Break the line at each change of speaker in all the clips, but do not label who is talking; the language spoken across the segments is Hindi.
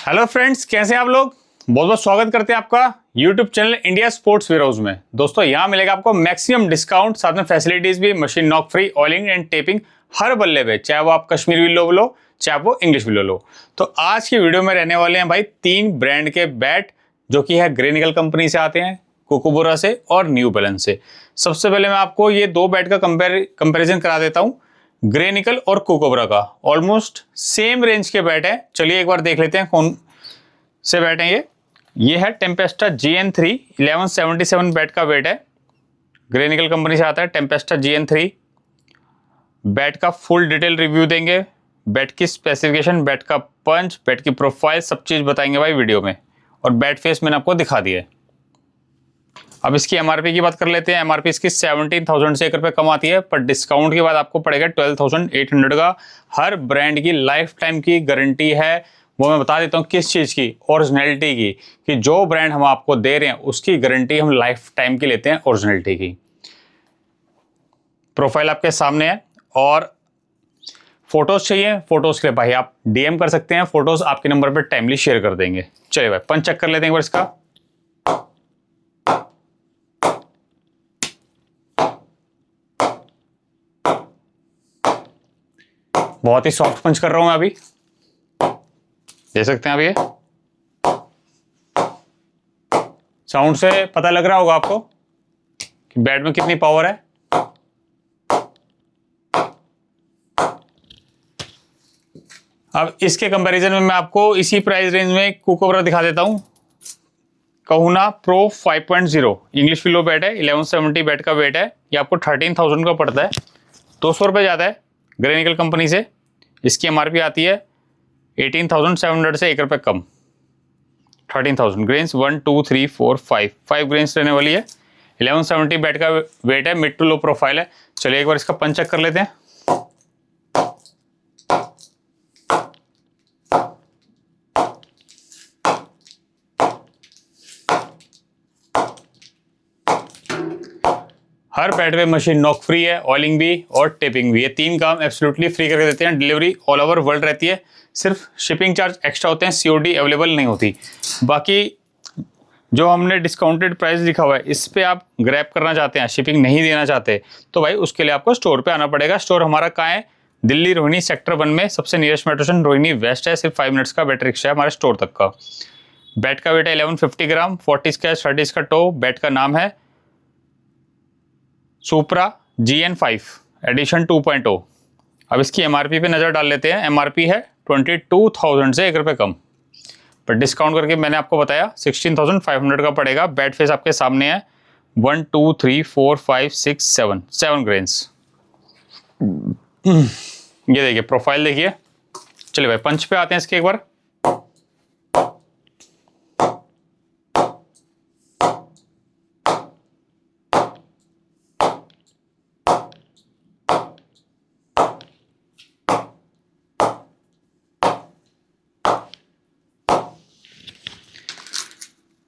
हेलो फ्रेंड्स, कैसे हैं आप लोग। बहुत बहुत स्वागत करते हैं आपका YouTube channel India sports warehouse में। दोस्तों यहाँ मिलेगा आपको मैक्सिमम डिस्काउंट, साथ में फैसिलिटीज भी, machine knock free, oiling and tapping हर बल्ले पे, चाहे वो आप कश्मीरी विलो लो चाहे वो इंग्लिश विलो लो। तो आज की वीडियो में रहने वाले हैं भाई 3 ब्रांड के बैट जो कि है ग्रे निकल कंपनी से आते हैं, कोकोबोरा से और न्यू बैलेंस से। सबसे पहले मैं आपको ये 2 बैट का कंपेरिजन करा देता हूँ, ग्रे निकल और कोकोबरा का। ऑलमोस्ट सेम रेंज के बैट है। चलिए एक बार देख लेते हैं कौन से बैट हैं ये है टेम्पेस्टा GN3 1177 बैट का बैट है, ग्रे निकल कंपनी से आता है टेम्पेस्टा GN3। बैट का फुल डिटेल रिव्यू देंगे, बैट की स्पेसिफिकेशन, बैट का पंच, बैट की प्रोफाइल, सब चीज बताएंगे भाई वीडियो में। और बैट फेस मैंने आपको दिखा दिया है। अब इसकी MRP की बात कर लेते हैं। MRP इसकी 17,000 से 1 रुपये कम आती है, पर डिस्काउंट के बाद आपको पड़ेगा 12,800 का। हर ब्रांड की लाइफ टाइम की गारंटी है, वो मैं बता देता हूँ किस चीज़ की, ओरिजिनलिटी की, कि जो ब्रांड हम आपको दे रहे हैं उसकी गारंटी हम लाइफ टाइम की लेते हैं, ओरिजिनलिटी की। प्रोफाइल आपके सामने है। और फोटोज चाहिए, फोटोज के लिए भाई आप DM कर सकते हैं, फोटोज आपके नंबर पर टाइमली शेयर कर देंगे। चलिए भाई पंच चेक कर लेते हैं एक बार इसका। बहुत ही सॉफ्ट पंच कर रहा हूं मैं अभी, देख सकते हैं आप। ये साउंड से पता लग रहा होगा आपको कि बैट में कितनी पावर है। अब इसके कंपैरिजन में मैं आपको इसी प्राइस रेंज में कोकोबरा दिखा देता हूं। कहूना प्रो 5.0 इंग्लिश विलो बैट है, 1170 बैट का बैट है। ये आपको 13,000 का पड़ता है, 200 रुपये ज़्यादा है ग्रे निकल कंपनी से। इसकी MRP आती है 18,700 से 1 रुपये कम, 13,000। ग्रेन्स 1 2 3 4 5 ग्रेन्स रहने वाली है। 1170 बैट का वेट है, मिड टू लो प्रोफाइल है। चलिए एक बार इसका पंच चेक कर लेते हैं। हर बैट पे मशीन नॉक फ्री है, ऑयलिंग भी और टेपिंग भी। ये 3 काम एब्सोल्युटली फ्री करके देते हैं। डिलीवरी ऑल ओवर वर्ल्ड रहती है, सिर्फ शिपिंग चार्ज एक्स्ट्रा होते हैं, COD अवेलेबल नहीं होती। बाकी जो हमने डिस्काउंटेड प्राइस लिखा हुआ है इस पे आप ग्रैब करना चाहते हैं, शिपिंग नहीं देना चाहते, तो भाई उसके लिए आपको स्टोर पे आना पड़ेगा। स्टोर हमारा कहाँ है? दिल्ली रोहिणी सेक्टर 1 में सबसे nearest metro station Rohini west है। सिर्फ 5 मिनट्स का बैटरी रिक्शा है हमारे स्टोर तक का। बैट का वेट है 1150 ग्राम, 40 स्केच, 30 का टो। बैट का नाम है सुपरा GN5 एडिशन 2.0। अब इसकी MRP पे नज़र डाल लेते हैं। MRP है 22,000 से 1 रुपये कम, पर डिस्काउंट करके मैंने आपको बताया 16,500 का पड़ेगा। बैट फेस आपके सामने है, 1 2 3 4 5 6 7 ग्रेन्स। ये देखिए प्रोफाइल देखिए। चलिए भाई पंच पे आते हैं इसके एक बार।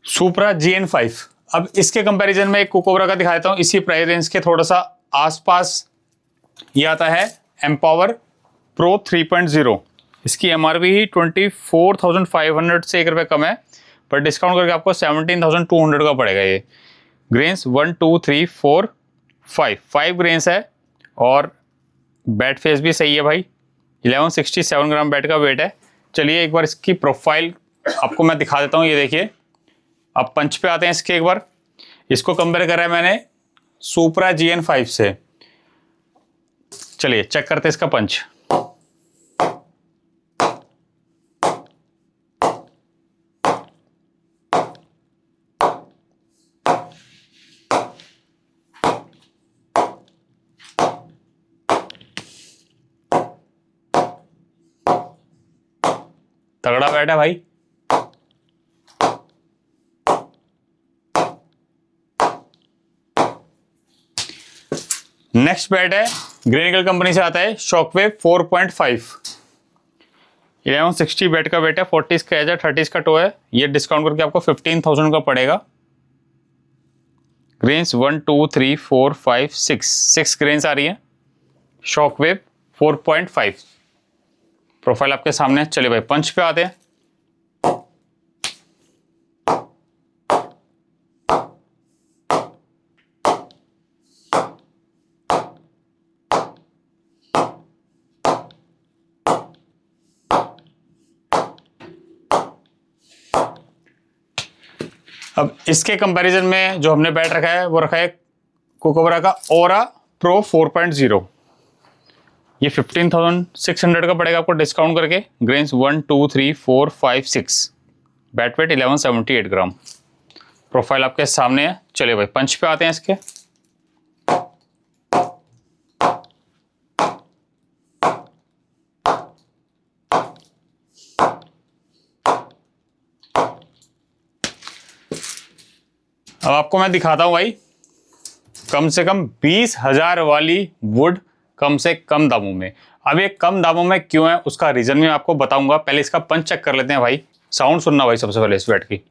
सुपरा GN5। अब इसके कंपैरिजन में एक कोकोबरा का दिखा देता हूं, इसी प्राइस रेंज के थोड़ा सा आसपास। ये आता है एम्पावर प्रो 3.0। इसकी MRP ही 24,500 से 1 रुपये कम है, पर डिस्काउंट करके आपको 17,200 का पड़ेगा। ये ग्रेन्स 1 2 3 4 5 ग्रेन्स है। और बैट फेस भी सही है भाई, 1167 ग्राम बैट का वेट है। चलिए एक बार इसकी प्रोफाइल आपको मैं दिखा देता हूँ। ये देखिए, अब पंच पे आते हैं इसके एक बार। इसको कंपेयर करा है मैंने सुपरा GN5 से। चलिए चेक करते हैं इसका पंच। तगड़ा बैट है भाई। नेक्स्ट बैट है ग्रे निकल कंपनी से आता है शॉकवेव 4.5। 1160 बैट का बैट है, 40 का एज है, 30 का टो है। ये डिस्काउंट करके आपको 15,000 का पड़ेगा। ग्रेन्स 1 2 3 4 5 6 ग्रेन्स आ रही है। शॉकवेव 4.5 प्रोफाइल आपके सामने। चलिए भाई पंच पे आते हैं। अब इसके कंपैरिजन में जो हमने बैट रखा है वो रखा है कोकोबरा का ओरा प्रो 4.0। ये 15,600 का पड़ेगा आपको डिस्काउंट करके। ग्रेन्स 1 2 3 4 5 6, बैट वेट 1178 ग्राम। प्रोफाइल आपके सामने है। चलिए भाई पंच पे आते हैं इसके। अब आपको मैं दिखाता हूं भाई कम से कम 20,000 वाली वुड कम से कम दामों में। अब ये कम दामों में क्यों है उसका रीजन मैं आपको बताऊंगा। पहले इसका पंच चेक कर लेते हैं भाई। साउंड सुनना भाई सबसे पहले इस बैट की।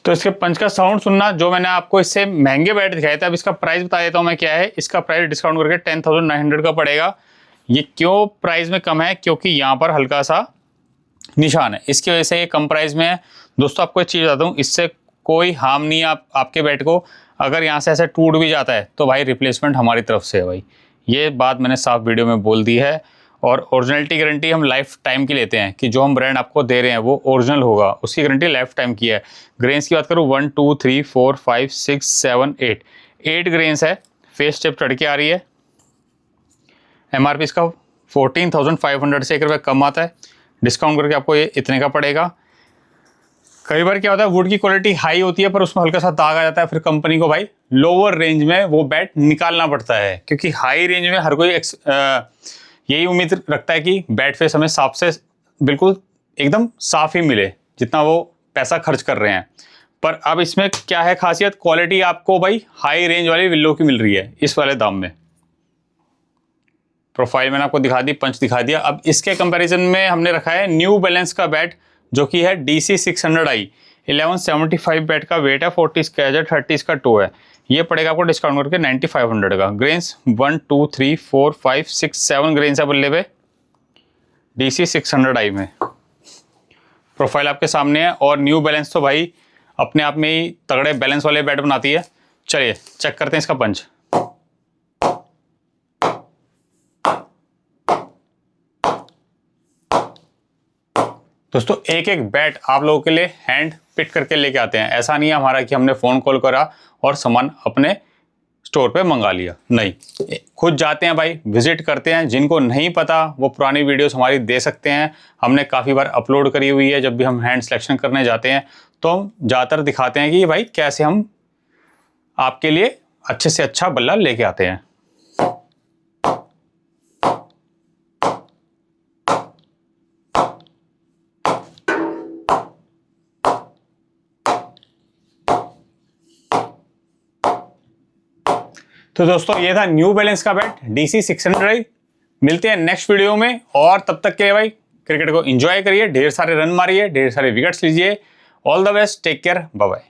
तो इसके पंच का साउंड सुनना। जो मैंने आपको इससे महंगे बैट दिखाए थे, अब इसका प्राइस बता देता हूँ मैं क्या है। इसका प्राइस डिस्काउंट करके 10,900 का पड़ेगा। ये क्यों प्राइस में कम है? क्योंकि यहाँ पर हल्का सा निशान है, इसकी वजह से ये कम प्राइस में है। दोस्तों आपको एक चीज़ बताता हूँ, इससे कोई हार्म नहीं है आपके बैट को। अगर यहाँ से ऐसे टूट भी जाता है तो भाई रिप्लेसमेंट हमारी तरफ से है भाई। ये बात मैंने साफ वीडियो में बोल दी है। और ओरिजिनलिटी गारंटी हम लाइफ टाइम की लेते हैं कि जो हम ब्रांड आपको दे रहे हैं वो ओरिजिनल होगा, उसकी गारंटी लाइफ टाइम की है। ग्रेन्स की बात करूँ 1 2 3 4 5 6 7 8 ग्रेन्स है। फेस टिप चढ़ के आ रही है। MRP इसका 14,500 से 1 रुपये कम आता है। डिस्काउंट करके आपको ये इतने का पड़ेगा। कई बार क्या होता है, वुड की क्वालिटी हाई होती है पर उसमें हल्का सा दाग आ जाता है, फिर कंपनी को भाई लोअर रेंज में वो बैट निकालना पड़ता है। क्योंकि हाई रेंज में हर कोई यही उम्मीद रखता है कि बैट फेस हमें साफ से बिल्कुल एकदम साफ ही मिले जितना वो पैसा खर्च कर रहे हैं। पर अब इसमें क्या है खासियत, क्वालिटी आपको भाई हाई रेंज वाली विल्लो की मिल रही है इस वाले दाम में। प्रोफाइल मैंने आपको दिखा दी, पंच दिखा दिया। अब इसके कंपैरिजन में हमने रखा है न्यू बैलेंस का बैट जो कि है DC 600i। 1175 बैट का वेट है, 40 इसका एज है, 30 इसका टो है। ये पड़ेगा आपको डिस्काउंट करके 9,500 का। ग्रेन्स 1 2 3 4 5 6 7 ग्रेन्स है बल्ले पे DC 600i में। प्रोफाइल आपके सामने है। और न्यू बैलेंस तो भाई अपने आप में ही तगड़े बैलेंस वाले बैट बनाती है। चलिए चेक करते हैं इसका पंच। दोस्तों एक एक बैट आप लोगों के लिए हैंड पिक करके लेके आते हैं। ऐसा नहीं है हमारा कि हमने फ़ोन कॉल करा और सामान अपने स्टोर पे मंगा लिया, नहीं, खुद जाते हैं भाई, विजिट करते हैं। जिनको नहीं पता वो पुरानी वीडियोस हमारी दे सकते हैं, हमने काफ़ी बार अपलोड करी हुई है। जब भी हम हैंड सिलेक्शन करने जाते हैं तो हम ज़्यादातर दिखाते हैं कि भाई कैसे हम आपके लिए अच्छे से अच्छा बल्ला लेके आते हैं। तो दोस्तों ये था न्यू बैलेंस का बैट DC 600i। मिलते हैं नेक्स्ट वीडियो में, और तब तक के भाई क्रिकेट को एंजॉय करिए, ढेर सारे रन मारिए, ढेर सारे विकेट्स लीजिए। All the best, take care, bye bye.